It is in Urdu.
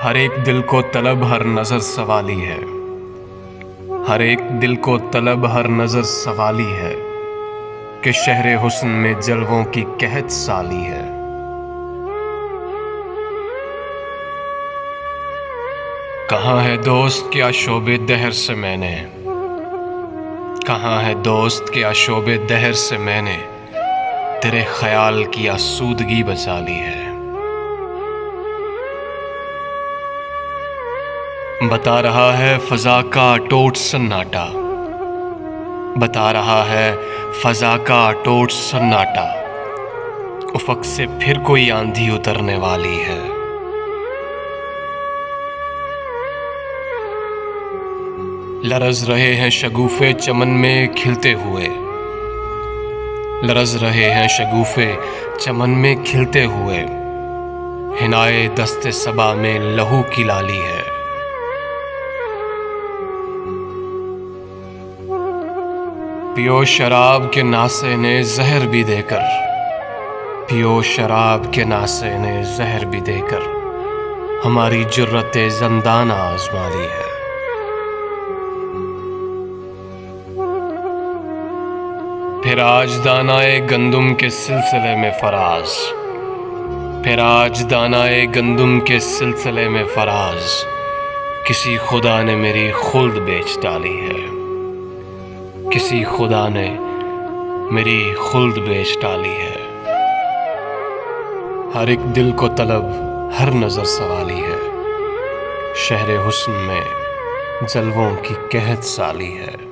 ہر ایک دل کو طلب ہر نظر سوالی ہے، ہر ایک دل کو طلب ہر نظر سوالی ہے کہ شہر حسن میں جلووں کی قحط سالی ہے۔ کہاں ہے دوست کیا شوب دہر سے میں نے، کہاں ہے دوست کیا شوب دہر سے میں نے تیرے خیال کی آسودگی بچا لی ہے۔ بتا رہا ہے فضا کا اٹوٹ سناٹا، بتا رہا ہے فضا کا اٹوٹ سناٹا، افق سے پھر کوئی آندھی اترنے والی ہے۔ لرز رہے ہیں شگوفے چمن میں کھلتے ہوئے، لرز رہے ہیں شگوفے چمن میں کھلتے ہوئے، حنائے دست صبا میں لہو کی لالی ہے۔ پیو شراب کے ناسے نے زہر بھی دے کر، پیو شراب کے ناسے نے زہر بھی دے کر ہماری جرت زندانہ آزما لی ہے۔ پھر آج دانائے گندم کے سلسلے میں فراز، پھر آج دانائے گندم کے سلسلے میں فراز، کسی خدا نے میری خلد بیچ ڈالی ہے، کسی خدا نے میری خلد بیچ ڈالی ہے۔ ہر ایک دل کو طلب ہر نظر سوالی ہے، شہر حسن میں جلووں کی قحط سالی ہے۔